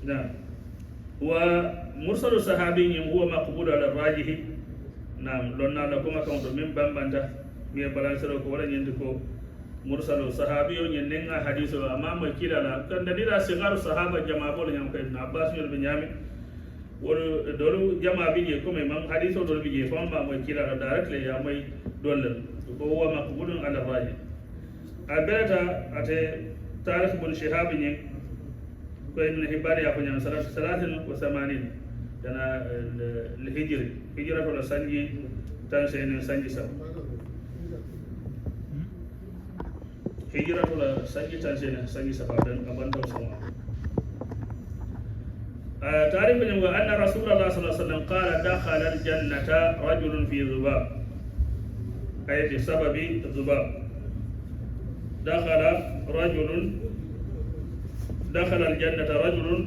نعم. ومرسل الصحابي هو مقبول على الراجح. نعم لنا لكم كونت من بامبانتا مي بالانسرو ko wala nyindi ko mursalu sahabi yo nyenga hadisu amama kila la kan dalila sigaru sahaba jamaa bol nyam kay ibn abbas yol be nyami wol dolu jamaa bi je ko me man hadisu dolu bi je fam ba mo kila la directly ya may dolal ko huwa maqbulun ala raji abata ate tarikh bun shihab nyi ko ibn hibban ya ko nyam 83 dana الهجري هجرة ولا سنجي تنسين سنجي سب هجرة ولا سنجي تنسين سنجي سب dan abandon semua. تعرف أن رسول الله صلى الله عليه وسلم قال دخل الجنة رجل في ذباب أي بسبب الذباب دخل الجنة رجل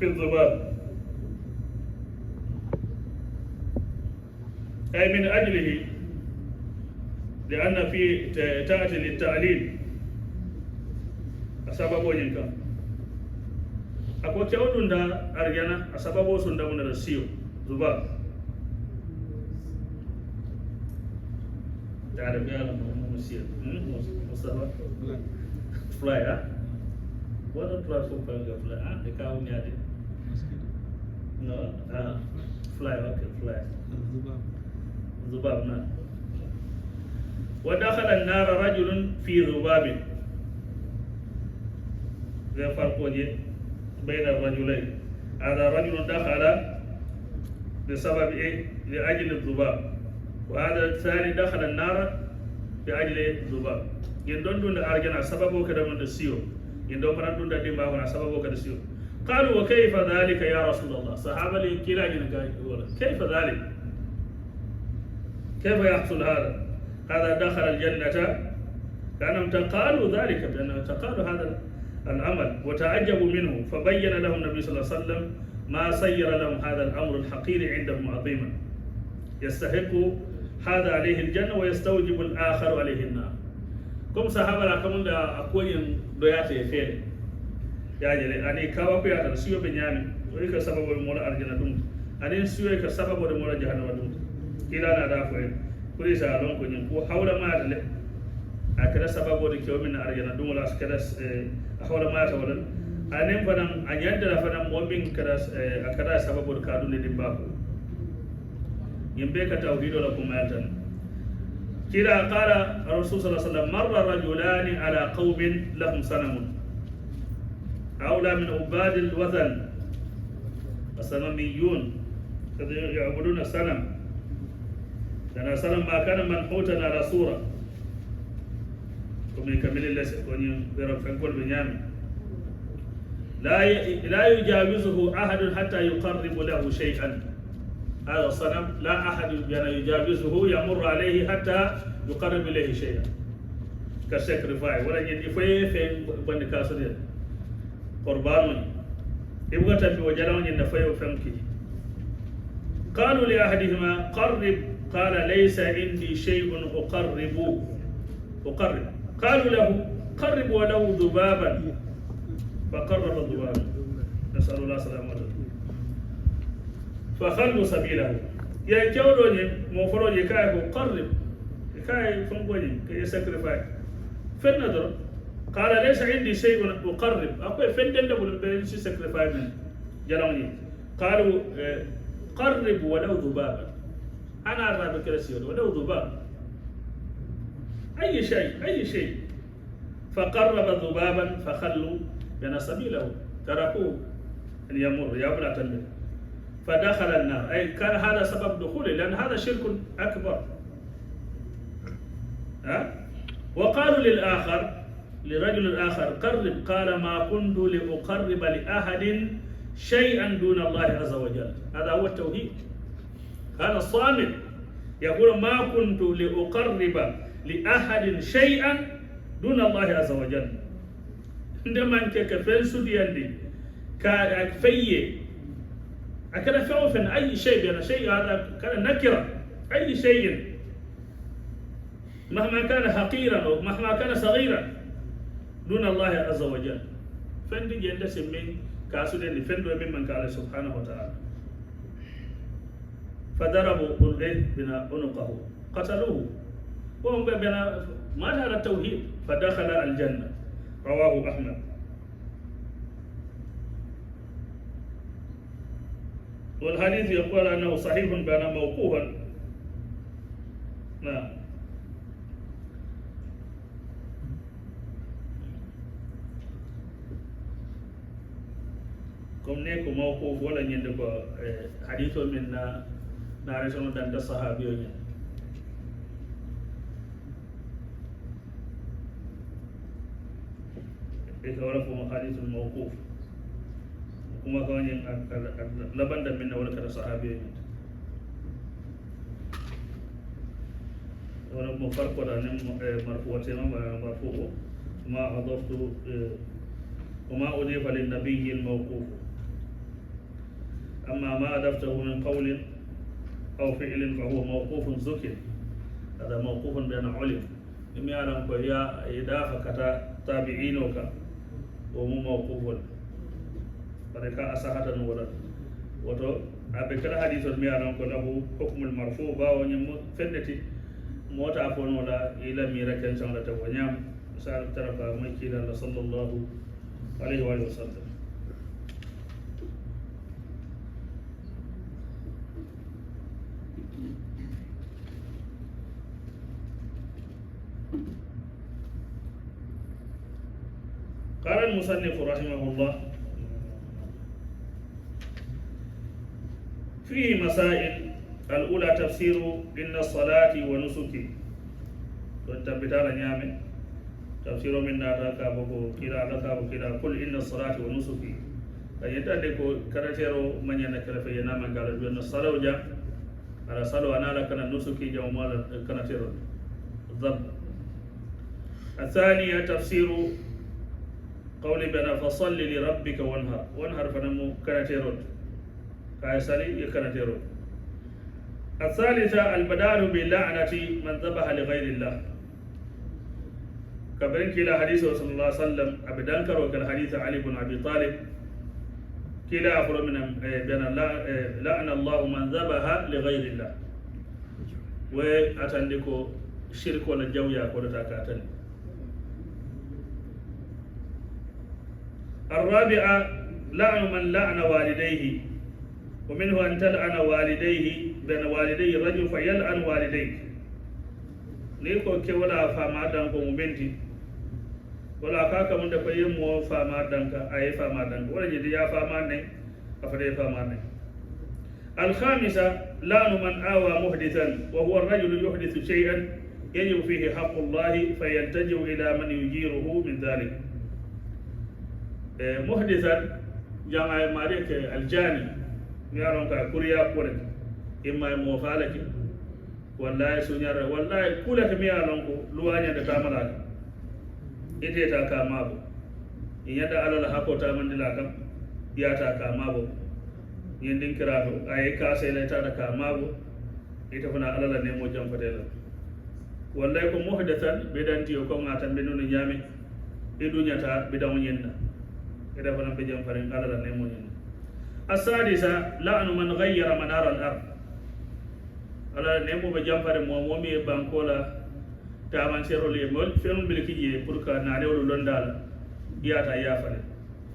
في الذباب أي من أجله لأن في تأتي للتعليل أسبابه ينكا أكو كيودون دا أرجانا أسبابه سندا من السيو ذباب تعرف يا لما مسير مصطفى fly what a platform fly the cow nyadi no fly okay fly ذباب نعم. ودخل النار رجل في ذباب ذا فرق بين الرجلين هذا رجل دخل بسبب ايه لأجل الذباب وهذا الثاني دخل النار بأجل الذباب يندون دون أرجنا سببه كده من السيو يندون فران دون ديما هنا سببه كده السيو قالوا وكيف ذلك يا رسول الله صحابة لي كلا كيف ذلك كيف يحصل هذا دخل الجنة كانهم تقالوا ذلك بأنهم تقالوا هذا العمل وتعجبوا منه فبين لهم النبي صلى الله عليه وسلم ما سير لهم هذا الأمر الحقير عندهم عظيما يستحق هذا عليه الجنة ويستوجب الآخر عليه النار كم صحابة لكم أكوين دوياتي فيه يعني أني كوا بيا ترسيو بنيامي ويك سبب المولا أرجنا دوم أني سوى كسبب المولا جهنم دوم كلا نادافين كل سالون كنيم هو حول ما أدله أكذا سبب ودكيو من أرجنا دوم لا أكذا حول ما أتولن أنيم فنام أنيندلا فنام مومين كذا أكذا سبب ودكادو ندبابو يمبيك توحيد لكم أتن كلا قال الرسول صلى الله عليه وسلم مر رجلان على قوم لهم صنم أولى من عباد الوثن الصنميون يعبدون الصنم لأن الصنم ما كان منحوتا على صورة كم يكمل اللسع كوني بيرك فنقول بنيامي لا يجاوزه أحد حتى يقرب له شيئا هذا الصنم لا أحد يجاوزه يمر عليه حتى يقرب إليه شيئا كالسكرفاي ولا يجي في بند كاسر قربان يبغى تبي وجلون ينفي وفهمك قالوا لأحدهما قرب قال ليس عندي شيء أقرب قالوا له قرب ولو ذبابا فقرب ذبابا نسأل الله سلامة فخلوا سبيله يا كيولوني موفروني كاي قرب كاي فنقوني كي سكرفاي فالنظر قال ليس عندي شيء أقرب أقول فندن دبل بينسي سكرفاي من جلوني قالوا قرب ولو ذبابا أنا أرى بكرسيون ولو ذباب أي شيء فقرب ذبابا فخلوا بين سبيله تركوه أن يمر يبلع تنبه فدخل النار أي كان هذا سبب دخوله لأن هذا شرك أكبر وقالوا لرجل الآخر قرب قال ما كنت لأقرب لأحد شيئا دون الله عز وجل هذا هو التوحيد هذا الصامت يقول ما كنت لأقرب لأحد شيئا دون الله عز وجل عندما أنك كفين سديان دي كفيه أكل فعوفن أي شيء بأن شيء هذا كان نكرة أي شيء مهما كان حقيرا أو مهما كان صغيرا دون الله عز وجل فندي جند سمين كاسودين فندو من قال سبحانه وتعالى فضربوا الغيث بنا عنقه قتلوه وهم بنا مات على التوحيد فدخل الجنة رواه أحمد. والحديث يقول أنه صحيح بنا موقوفا. نعم. كم نيكو موقوف ولا يندكو حديث من نارسون دان الصحابي يتورفوا حديث الموقوف كما كان لبند من ولا كذا صحابي ولا مفرق ولا مرفوع تمام مرفوع ما أضفت وما أضيف للنبي الموقوف أما ما أضفته من قول أو فعل فهو موقوف ذكر هذا موقوف بين علم إما يعلم كيا إضافة كتا تابعينك ومو موقوف فلك أصحة ولا وتو أبكر حديث ما يعلم كله حكم المرفوع باو نيم فندتي موتا فون ولا إلى ميركن سان لا تونيام سال ترك مكيلا صلى الله عليه وآله وسلم. قال المصنف رحمه الله فيه مسائل. الأولى تفسير إن الصلاة ونسكي والتبتال نعمة تفسير من ناتاك بكو كلا لك وكلا كل إن الصلاة ونسكي يتدكو كرتيرو من ينكر في ينام قال بأن الصلاة وجاء على صلاة أنا لك النسكي جاء مال كرتيرو الضب. الثانية تفسير قولي بنا فصل لربك وانهر فنمو كرتيرو كايسالي يكرتيرو. الثالثة البدال باللعنة من ذبح لغير الله كبرين كلا حديث رسول الله صلى الله عليه وسلم أبدان كروك الحديث علي بن أبي طالب كلا أفر من بين لعن الله من ذبح لغير الله وأتندكو شرك ولا جويا ولا تاكاتن. الرابعة لعن من لعن والديه ومنه أن تلعن والديه بين والدي الرجل فيلعن والديك نيكو كي ولا فما دانكو مبنتي ولا كاكا من دفع يمو فما دانكا أي فما دانكا ولا جدي يا فما ني أفضل فما ني. الخامسة لعن من آوى محدثا وهو الرجل يحدث شيئا يجب فيه حق الله فيلتجئ إلى من يجيره من ذلك. محدثا جمع ماريك الجاني يارون كا كوريا كورك إما موفالك والله سنيار والله كلك ميالون كو لوانيا دكاملاك إتي تاكا مابو إن يدى على الحقو تامن دلاكم ياتا كامابو يندين كراتو أي كاسي لتا دكا مابو إتفنا على النمو جنفتلا والله كو محدثا بدانتيو كو ngatan benunu nyami idunya ta bidamu nyenna إتفنا بجنفرين على النمو nyenna. السادسة لعن من غير منار الأرض على نمو بجنفر مومي بانكولا تامن سيرو ليمول فيلم بالكيجي بركا نادول لوندال ياتا يافل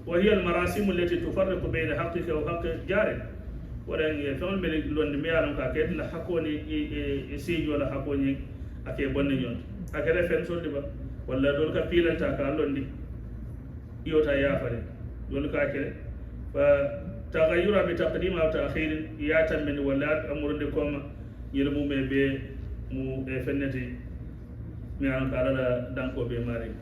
وهي المراسم التي تفرق بين حقك وحق جارك ولن فيلم باللوند ميالون كاكيد لا حقوني يسيجو لا حقوني اكي بonni ñon akere fen soldi ba walla dol ka pilanta ka londi yota yafale dol ka akere fa تغير بتقديم أو تأخير ياتم من ولاد أمر لكم يرمو مبي مو فنتي ميان كارلا دانكو بماري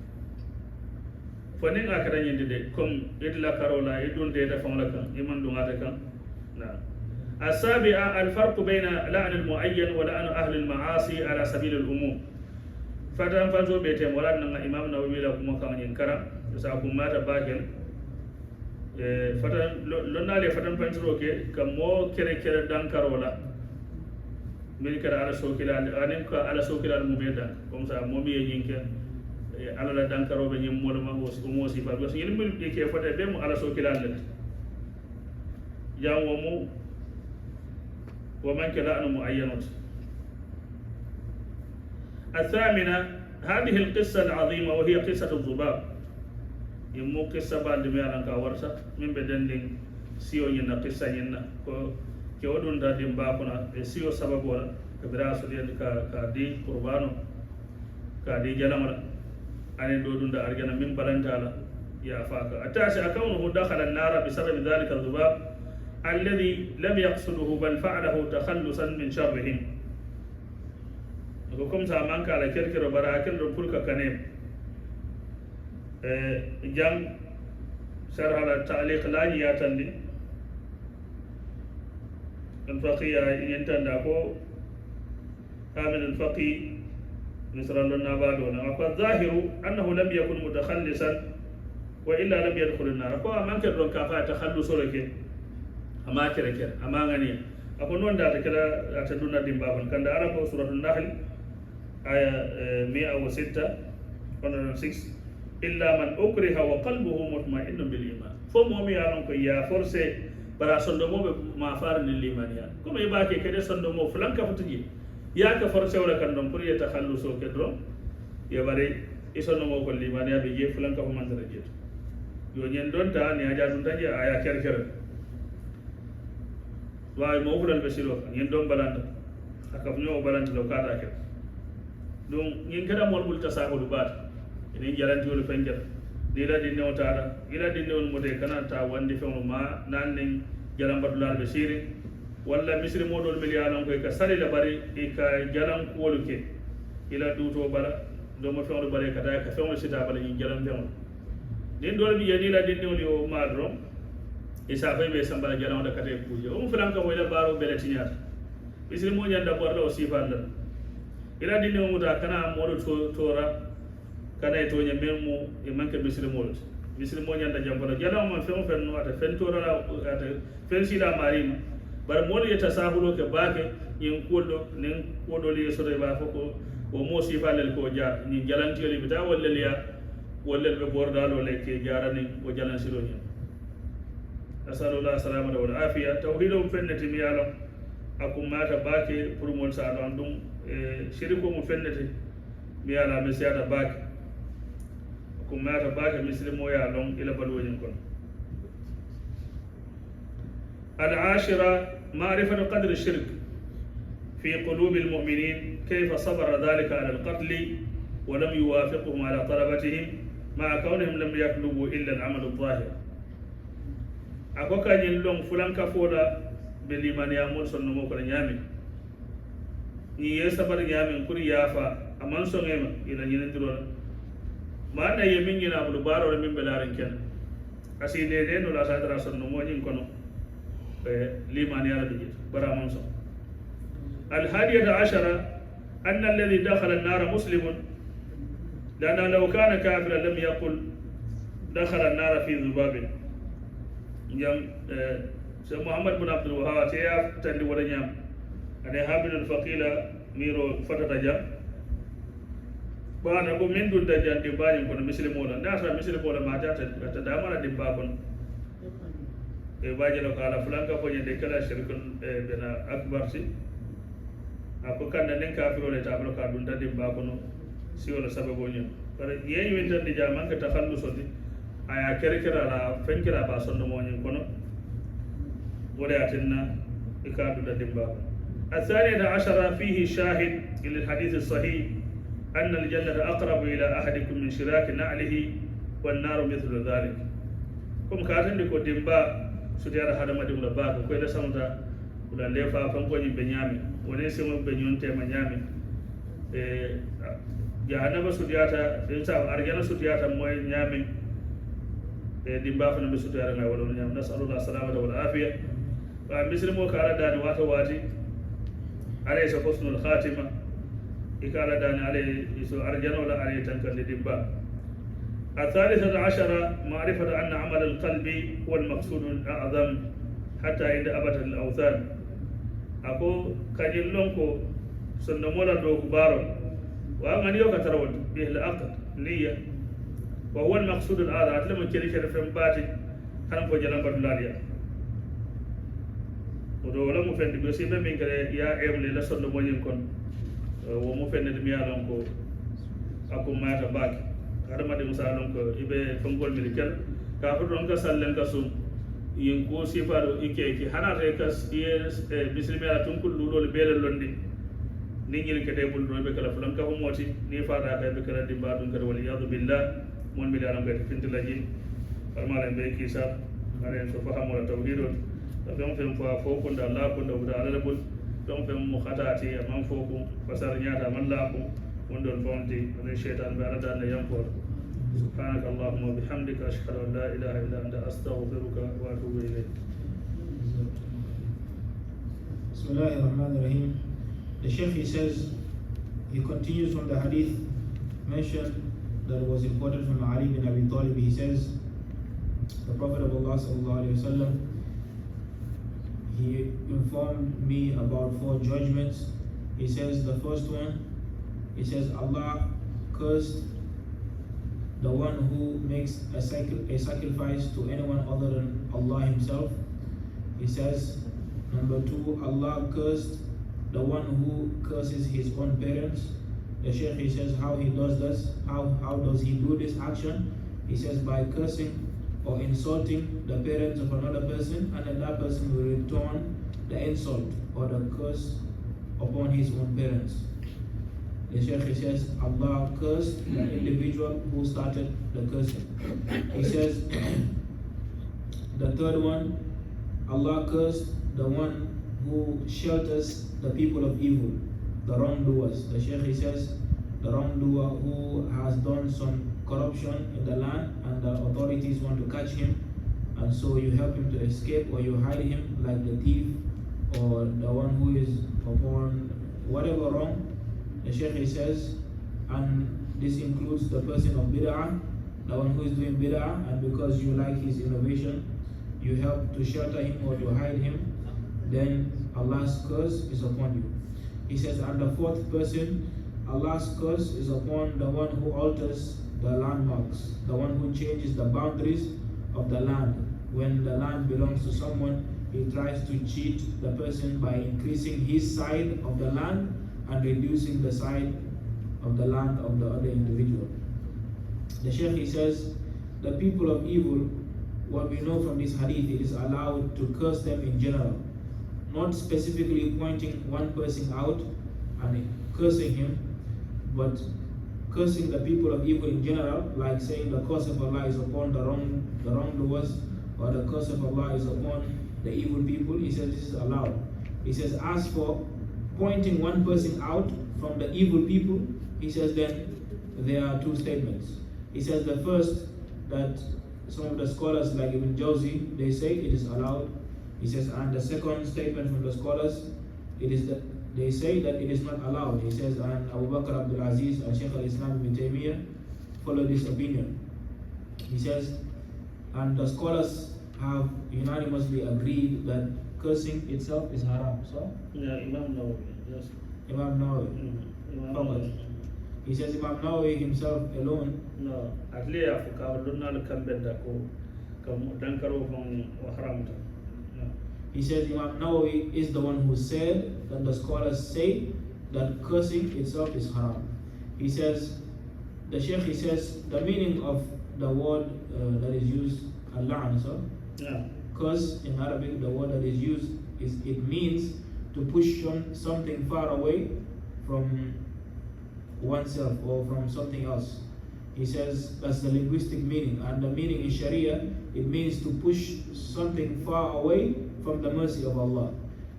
فنين أكرا يندي كم إدلا كارولا يدون ديتا فملكم يمن دوناتكم. نعم. السابعة الفرق بين لعن المعين ولعن أهل المعاصي على سبيل الأموم. فتن فانزو بيتم ولعن إمام نووي لكم كمان ينكرا يساكم مات باكين fatan lonnale fatan pantiro ke kam mo kere kere dankarola min kara ala sokila anen ko ala sokila mu beda comme ça mo mi yinke ala la dankaroɓe ñimmol ma mo sifa parce que ñin ɗi ke fote ɓe mo ala sokilallet jam womo ومن كلا أنه معينة. الثامنة هذه القصة العظيمة وهي قصة الذباب يمو قصة بعد ما أنا كورسة من بدن سيو ينا قصة ينا كودون دادين باكونا سيو سبب ولا كبراس دي كدي قربانو كدي جلامنا أنا دودون دا أرجعنا من بلنتالا يا فاكا التاسع كونه دخل النار بسبب ذلك الذباب الذي لم يقصده بل فعله تخلصا من شرهم. وكم سامان كالا كركر براكل ربولك كنيم جام شرح على التعليق لا ياتني الفقيه ينتندكو كامل الفقيه نصر لنا بالونا والظاهر انه لم يكن متخلصا والا لم يدخل النار. فهو من كان كافا تخلص لك أما كركر أما غني أكون وندا تكلا أتدونا ديمبابن كان دارا في سورة النحل آية 106 إلا من أكره وقلبه مطمئن بالإيمان فمو مي أنو كيا فرسة برا صندومو ما فارن الإيمان يا كم يباكي كده صندومو فلان كفتجي يا كفرسة ولا كندم بري يتخلصوا كدرو يا بري إصندومو كل الإيمان يا بيجي فلان كفمان ترجيت يونين دون تا نياجا دون تاجي آية كركر waaye mo fulal be silo ñin dom balanda akam ñoo balanda law kata ke donc ñin kada mol bul tasahulu baat ni jaranti wol fenjal ni la di newtara ila di newol mode kana ta wandi fewno ma nan ni jalam badulal be siri walla misri modol miliyanon koy ka sali la bari e ka jalam ko ke ila duto bala do mo fewno bare kata ka fewno sita bala ñin jalam fewno ni dol bi yani la di newol yo madro isa fay be sambala jalaw da kate kuje o fulan ka wayla baro bele tinyata bisri mo nyanda bordo o sifanda ila dinne mo muta kana modo tora kana to nya memu e manke bisri mo nyanda jambala jalaw man fen no ata fen tora la ata fen sila marima bar mo le tasahulo ke bake yin koldo nen kodo le so de ba foko o mo sifandel ko ja ni jalanti le bita walla liya walla be bordalo le ke jarani o jalan silo nya. أسأل الله السلامة والعافية توحيدهم فنة ميالهم أكون ماتا باكي برمول سعدو عندهم شركهم فنة ميالا مسيادة باكي أكون ماتا باكي مسلمو يالهم إلى بلوين كون. العاشرة معرفة قدر الشرك في قلوب المؤمنين كيف صبر ذلك على القتل ولم يوافقهم على طلبتهم مع كونهم لم يطلبوا إلا العمل الظاهر. ako kañin long fulanka foda be limaniyamol sonnomo kono ñaami ñi ye sabar ñaamin pour yaafa aman soŋema ila ñinandirola ma na ye min ñinamudu baarole min be laaren ken asi dede no la satara sonnomo ñin kono limaniyala be jit bara aman soŋ الحادية عشرة أن الذي دخل النار مسلم لأنه لو كان كافرا لم يقل دخل النار في ذباب جام سيد محمد بن عبد الوهاب تيا تندي ولا نيام أنا حامل الفقيلة ميرو فتاة جام بان أبو من دون دجان دبان يكون مسلم ولا ناس مسلم ولا ما جات تدامنا دبابون باجي لو قال فلان كفوجي دكلا شركن بنا أكبر سي أكو كان نين كافر ولا تابلو كادون دبابون سي ولا سببونيا كره يي وينتر دي جامان كتخلص دي aya kerkera la fenkira ba sonno mo nyin kono wala atinna ikadu da dimba الثانية عشرة فيه شاهد للحديث الصحيح أن الجنة أقرب إلى أحدكم من شراك نعله والنار مثل ذلك كم كاتن ديكو ديمبا سوديار هذا ما ديم لباك كويدا سامتا ولا ليفا فانكوني بنيامي ونسيم بنيونتي منيامي جهنم سودياتا ديسا أرجانا سودياتا موي نيامي dimba fana be sutu yaranga wala nyam nasallallahu salamata wal afiya wa mislimo kala dani wata wati ale so husnul khatima ikala dani ale so arjana wala ale tankan dimba الثالثة عشرة معرفة أن عمل القلب هو المقصود الأعظم حتى عند أبد الأوثان أكو كجلونكو سنمولا دو كبارو وأن يوكا ترون به الأقد نية وهو المقصود الآن أتلم كريكة فم باتي كان فجلان بدلاليا ودولا مفند بيسيبه من كده يا إملي لسون مونين كون ومفند دميا لونكو أكو ما تباك هذا ما دمسا لونكو إبه فنقول ملكال كافر لونكا سالن كسون ينكو سيفارو إكي هنا ريكاس بسلمي أتونكو لولو لبيل لوندي نيجي كده بقول روي بكرة فلان كهو موتي نيفارا كده بكرة دي بعدون كده والعياذ بالله من مليانم بيت فين تلاقي فرمالن بيكي سار مالن سوفا هم ولا توحيدون فهم فهم فوق كون الله كون دو على ربول فهم فهم مخاتاتي أمام فوقهم فسار نياتا من لاكم وندون فونتي من الشيطان بأردان ينفر سبحانك اللهم وبحمدك أشهد أن لا إله إلا أنت أستغفرك وأتوب إليك. بسم الله الرحمن الرحيم. The Sheikh, he says, he continues from the hadith mentioned that was reported from Ali bin Abi Talib. He says, the Prophet of Allah sallallahu alaihi wasallam, he informed me about 4 judgments. He says, the first one, he says, Allah cursed the one who makes a sacrifice to anyone other than Allah himself. He says, number 2, Allah cursed the one who curses his own parents. The Sheikh, he says how he does this, how does he do this action? He says by cursing or insulting the parents of another person, and then that person will return the insult or the curse upon his own parents. The Sheikh, he says Allah cursed the individual who started the cursing. He says the third one, Allah cursed the one who shelters the people of evil, the wrongdoers. The Sheikh, he says the wrongdoer who has done some corruption in the land and the authorities want to catch him, and so you help him to escape or you hide him, like the thief or the one who is upon whatever wrong. The Sheikh, he says, and this includes the person of bid'ah, the one who is doing bid'ah, and because you like his innovation, you help to shelter him or to hide him, then Allah's curse is upon you. He says, and the fourth person, Allah's curse is upon the one who alters the landmarks, the one who changes the boundaries of the land. When the land belongs to someone, he tries to cheat the person by increasing his side of the land and reducing the side of the land of the other individual. The Sheikh, he says, the people of evil, what we know from this hadith, it is allowed to curse them in general, not specifically pointing one person out and cursing him, but cursing the people of evil in general, like saying the curse of Allah is upon the wrongdoers, or the curse of Allah is upon the evil people. He says this is allowed. He says, as for pointing one person out from the evil people, he says then there are 2 statements. He says the first, that some of the scholars like Ibn Jawzi, they say it is allowed. He says, and the second statement from the scholars, it is that they say that it is not allowed. He says, and Abu Bakr Abdul Aziz and Sheikh al-Islam ibn Taymiyyah follow this opinion. He says, and the scholars have unanimously agreed that cursing itself is haram. So? Yeah, Imam Nawawi, yes. Imam Nawawi. Imam Nawawi. He says Imam Nawawi himself alone. No, at least I have learned to come back to He says Imam Nawawi is the one who said that the scholars say that cursing itself is haram. He says, the Sheikh, he says, the meaning of the word that is used, al-la'n, so? Yeah. Curse in Arabic, the word that is used, it means to push something far away from oneself or from something else. He says that's the linguistic meaning, and the meaning in Sharia, it means to push something far away from the mercy of Allah.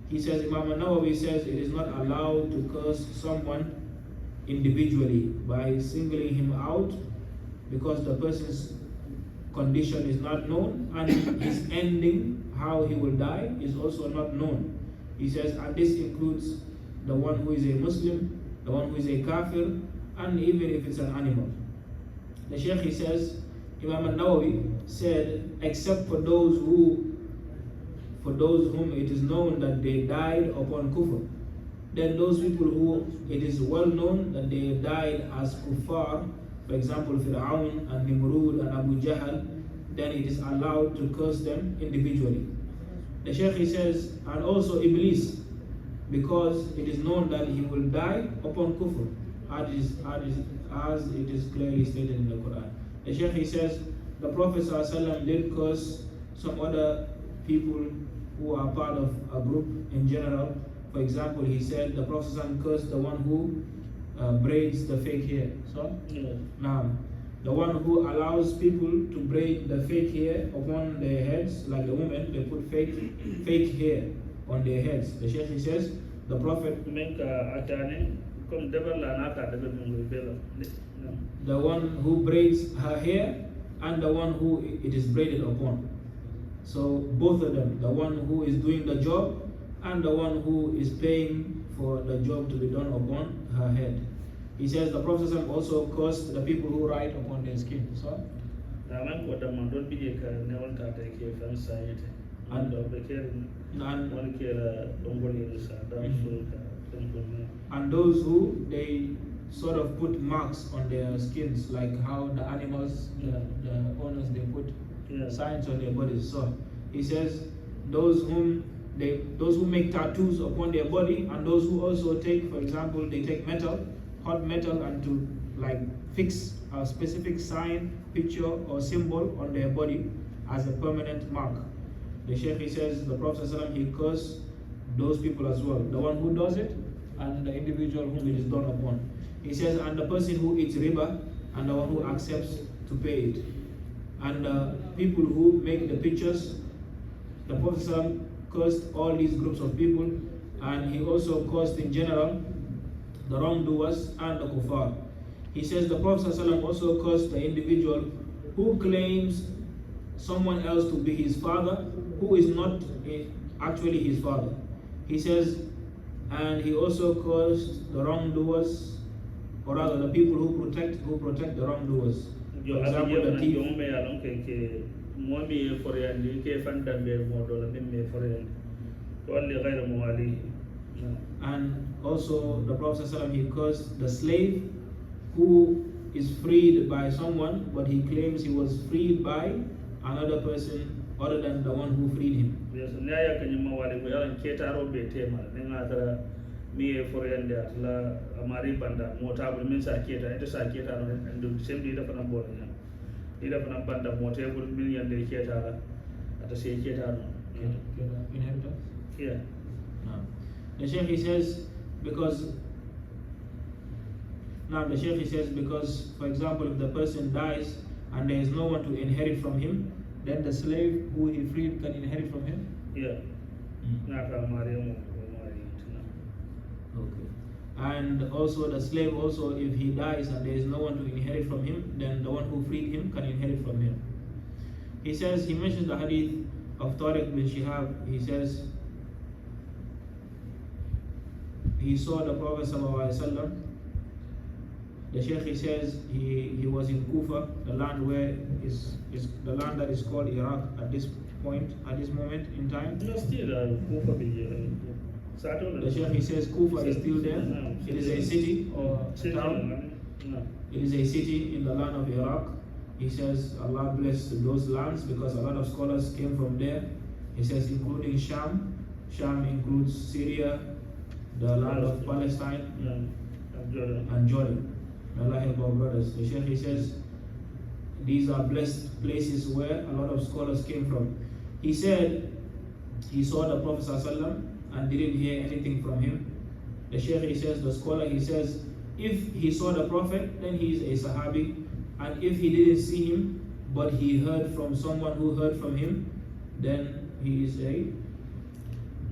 He says, Imam Nawawi says it is not allowed to curse someone individually by singling him out, because the person's condition is not known and his ending, how he will die, is also not known. He says, and this includes the one who is a Muslim, the one who is a kafir, and even if it's an animal. The Sheikh, he says, Imam Nawawi said, except for those whom it is known that they died upon kufr, then those people who it is well known that they died as kuffar, for example, Fir'aun and Nimrud and Abu Jahl, then it is allowed to curse them individually. The Shaykh, he says, and also Iblis, because it is known that he will die upon kufr, as it is clearly stated in the Quran. The Shaykh, he says, the Prophet ﷺ did curse some other people who are part of a group in general. For example, he said the Prophet ﷺ cursed the one who braids the fake hair. So, now, the one who allows people to braid the fake hair upon their heads, like the women, they put fake hair on their heads. The Shaykh, he says, the Prophet, the one who braids her hair and the one who it is braided upon. So both of them, the one who is doing the job and the one who is paying for the job to be done upon her head. He says the Prophet also cursed the people who ride upon their skin. So, and those who they sort of put marks on their skins, like how the animals, the owners, they put signs on their bodies. So he says those who make tattoos upon their body, and those who also take, for example, they take hot metal, and to like fix a specific sign, picture or symbol on their body as a permanent mark. The Shaykh, he says the Prophet ﷺ, he cursed those people as well, the one who does it and the individual whom it is done upon. He says, and the person who eats riba and the one who accepts to pay it. And people who make the pictures, the Prophet ﷺ cursed all these groups of people, and he also cursed in general the wrongdoers and the kuffar. He says the Prophet ﷺ also cursed the individual who claims someone else to be his father, who is not actually his father. He says, and he also cursed the wrongdoers, or rather the people who protect the wrongdoers. For example, the thief. And also the Prophet ﷺ, he cursed the slave who is freed by someone, but he claims he was freed by another person other than the one who freed him. Yes, mi for yande atla amari banda motable min sa keta ita sa keta no and sem di dafa na bola nya di dafa na banda motable min yande keta la ata se keta no Inheritance? Yeah. No. The Shaykh, he says because for example, if the person dies and there is no one to inherit from him, then the slave who he freed can inherit from him. Yeah. Okay. And also the slave also, if he dies and there is no one to inherit from him, then the one who freed him can inherit from him. He says, he mentions the hadith of Tariq bin Shihab. He says he saw the Prophet ﷺ. The Shaykh, he says he was in Kufa, the land where is the land that is called Iraq at this moment in time. No, still Kufa The Shaykh, he says Kufa is still there. It is a city or a town. It is a city in the land of Iraq. He says Allah bless those lands because a lot of scholars came from there. He says including Sham. Sham includes Syria, the land of Palestine, and Jordan. May Allah help our brothers. The Shaykh, he says these are blessed places where a lot of scholars came from. He said he saw the Prophet ﷺ and didn't hear anything from him. The Shaykh, he says, the scholar, he says, if he saw the Prophet, then he is a Sahabi, and if he didn't see him, but he heard from someone who heard from him, then he is a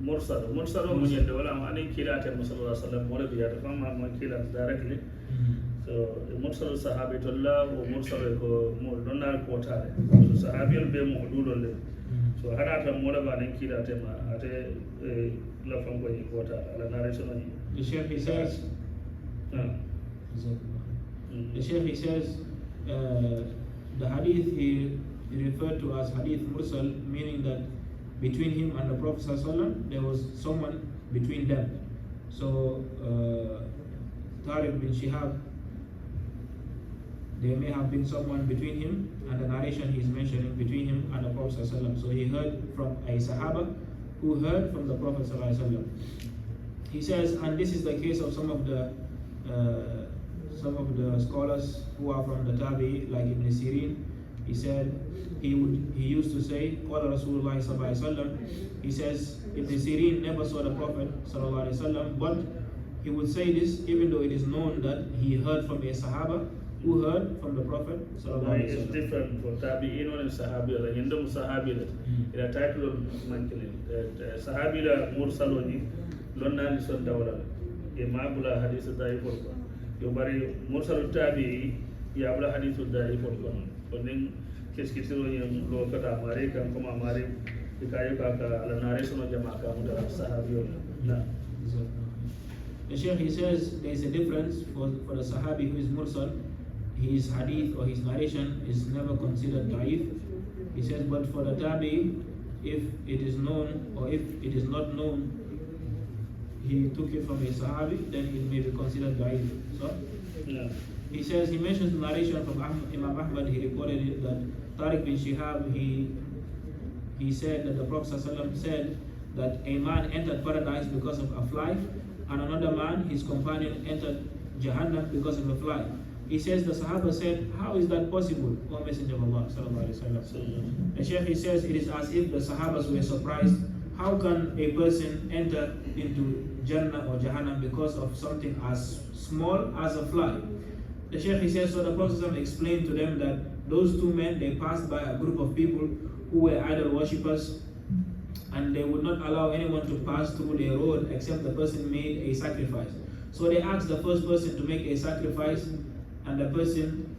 Mursal. Mursal mo nyende wala ani kila ta sallallahu alaihi wasallam wala biya ta fama ma kila directly. So mursal sahabatullah wa mursal ko mo donar ko tare. So sahabiyul be mo dulol. So hana ta mo ba nan kila ta ma ate la fam ko ko ta ala narration ni. The Shaykh, he says the Shaykh, he says the hadith he referred to as hadith mursal, meaning that between him and the Prophet ﷺ, there was someone between them. So Tariq bin Shihab, there may have been someone between him and the narration he's mentioning between him and the Prophet ﷺ. So he heard from a Sahaba who heard from the Prophet ﷺ. He says, and this is the case of some of the scholars who are from the Tabi'i, like Ibn Sirin. He said he used to say, Qala Rasulullah sallallahu alaihi wasallam. He says Ibn Sirin never saw the Prophet sallallahu alaihi wasallam, but he would say this even though it is known that he heard from a Sahaba who heard from the Prophet sallallahu alaihi wasallam. It's different for Tabi'in and Sahabi. Like in the Sahabi, the title of Sahabi la Mursaloni, Lonna Lison Dawla, Imabula Hadith Daifurka. You bury Mursal Tabi, Yabla Hadith Daifurka. But then Kiskitiro in Lokata Marika and Koma Mari, the Kayaka, the narration of Jamaka, Sahabi. The Sheikh, he says there is a difference for the Sahabi who is Mursal. His hadith or his narration is never considered da'if. He says, but for the Tabi, if it is known or if it is not known, he took it from a Sahabi, then it may be considered da'if. So, Yeah. he says, he mentions the narration from Imam Ahmad. He reported it that Tariq bin Shihab, he said that the Prophet ﷺ said that a man entered paradise because of a fly, and another man, his companion, entered Jahannam because of a fly. He says the Sahaba said, how is that possible, O Messenger of Allah sallallahu alaihi wasallam? The Shaykh, he says, it is as if the Sahabas were surprised. How can a person enter into Jannah or Jahannam because of something as small as a fly? The Shaykh, he says, so the Prophet ﷺ explained to them that those two men, they passed by a group of people who were idol worshippers, and they would not allow anyone to pass through their road except the person made a sacrifice. So they asked the first person to make a sacrifice, and the person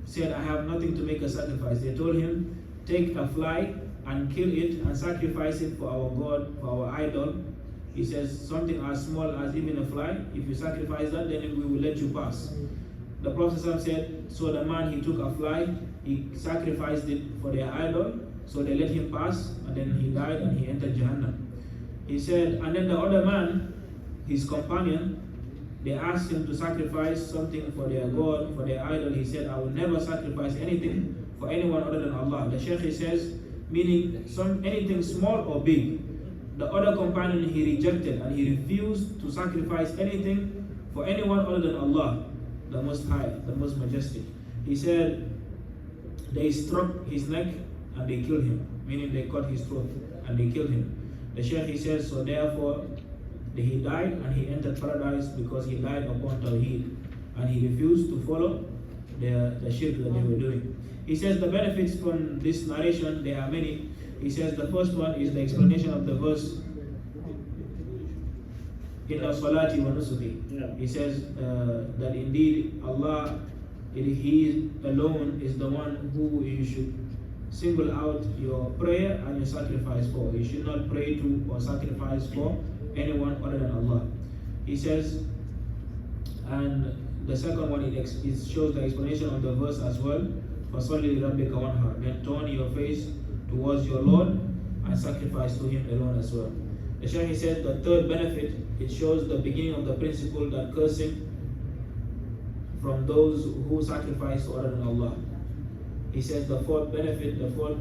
said, I have nothing to make a sacrifice. They told him, take a fly and kill it and sacrifice it for our God, for our idol. He says, something as small as even a fly, if you sacrifice that, then we will let you pass. The Prophet said, so the man, he took a fly, he sacrificed it for their idol, so they let him pass, and then he died and he entered Jahannam. He said, and then the other man, his companion, they asked him to sacrifice something for their God, for their idol. He said, I will never sacrifice anything for anyone other than Allah. The Shaykh, he says, meaning anything small or big. The other companion, he rejected and he refused to sacrifice anything for anyone other than Allah, the Most High, the Most Majestic. He said, they struck his neck and they killed him, meaning they cut his throat and they killed him. The Shaykh, he says, so therefore, he died and he entered paradise because he died upon Tawheed and he refused to follow the shirk that they were doing. He says the benefits from this narration, there are many. He says the first one is the explanation of the verse Inna salati wa nusuki. He says that indeed Allah, He alone is the one who you should single out your prayer and your sacrifice for. You should not pray to or sacrifice for anyone other than Allah. He says, and the second one, it shows the explanation of the verse as well. فَصَلِّ لِرَبِّكَ وَانْحَرْ. Then turn your face towards your Lord and sacrifice to Him alone as well. The Shaykh, he said, the third benefit, it shows the beginning of the principle that cursing from those who sacrifice to other than Allah. He says the fourth benefit, the fourth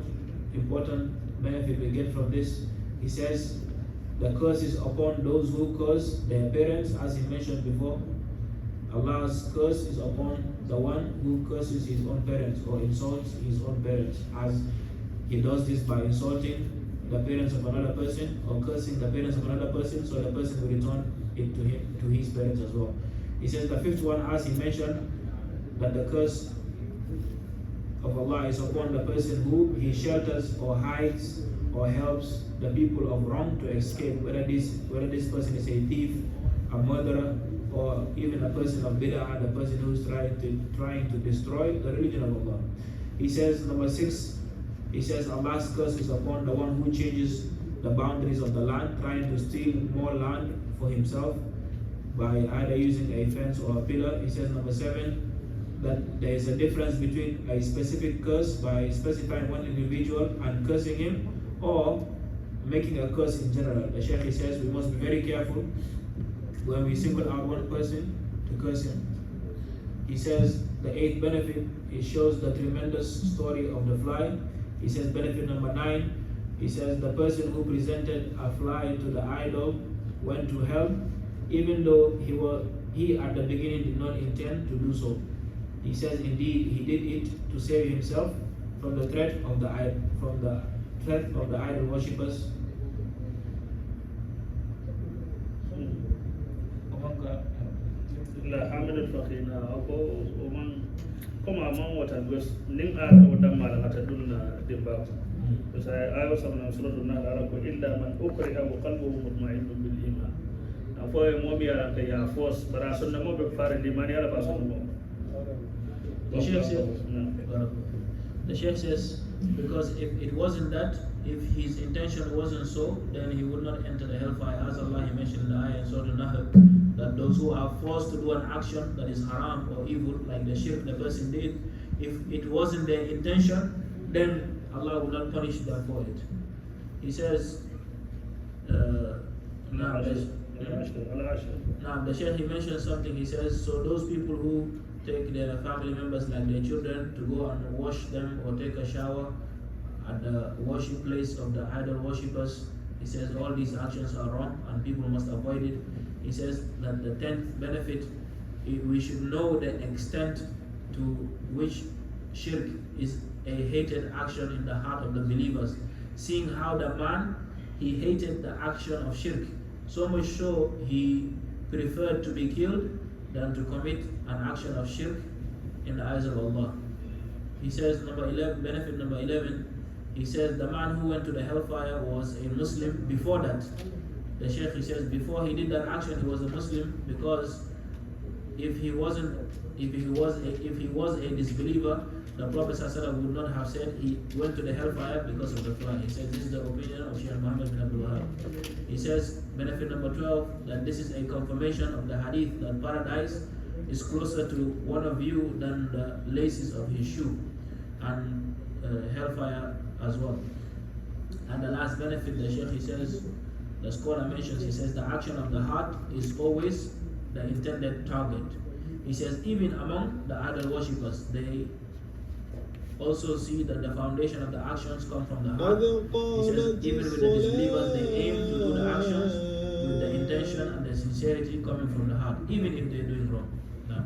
important benefit we get from this, he says, the curse is upon those who curse their parents, as he mentioned before. Allah's curse is upon the one who curses his own parents or insults his own parents, as he does this by insulting the parents of another person or cursing the parents of another person, so the person will return it to him, to his parents as well. He says the fifth one, as he mentioned, that the curse of Allah is upon the person who he shelters or hides or helps the people of wrong to escape, whether this person is a thief, a murderer, or even a person of bid'ah, the person who is trying to destroy the religion of Allah. He says, number 6, he says Allah's curse is upon the one who changes the boundaries of the land, trying to steal more land for himself by either using a fence or a pillar. He says, number 7, that there is a difference between a specific curse by specifying one individual and cursing him, or making a curse in general. The Shaykh says we must be very careful when we single out one person to curse him. He says the eighth benefit, it shows the tremendous story of the fly. He says benefit number 9, he says the person who presented a fly to the idol went to hell, even though he at the beginning did not intend to do so. He says indeed he did it to save himself from the threat of the idol worshippers. La hamidul faqina ako oman koma man wata gos nin a ko dan mala hata dunna dimba to sai ayo sabna suratul nahl ala ko illa man ukriha wa qalbuhu mutma'innun bil iman afo e mo biya ka ya force bara sunna mo be fare di mani ala ba sunna mo. The Sheikh says, because if it wasn't that, if his intention wasn't so, then he would not enter the hellfire. As Allah he mentioned in the ayah in Surah Al-Nahl, that those who are forced to do an action that is haram or evil, like the shirk the person did, if it wasn't their intention, then Allah will not punish them for it. He says, now the Sheikh he mentioned something. He says, so those people who take their family members like their children to go and wash them or take a shower at the worship place of the idol worshippers, he says all these actions are wrong and people must avoid it. He says that the 10th benefit, we should know the extent to which shirk is a hated action in the heart of the believers, seeing how the man, he hated the action of shirk, so much so he preferred to be killed than to commit an action of shirk in the eyes of Allah. He says benefit number 11, he says the man who went to the hellfire was a Muslim before that. The Sheikh he says before he did that action he was a Muslim, because if he was a disbeliever, the Prophet ﷺ would not have said he went to the hellfire because of the fly. He says this is the opinion of Sheikh Muhammad bin Abdul. He says benefit number 12, that this is a confirmation of the hadith that paradise is closer to one of you than the laces of his shoe, and hellfire as well. And the last benefit, the Sheikh he says, the scholar mentions, he says the action of the heart is always the intended target. He says even among the idol worshippers, they also see that the foundation of the actions come from the heart. He says even with the disbelievers, they aim to do the actions with the intention and the sincerity coming from the heart, even if they're doing wrong. Now.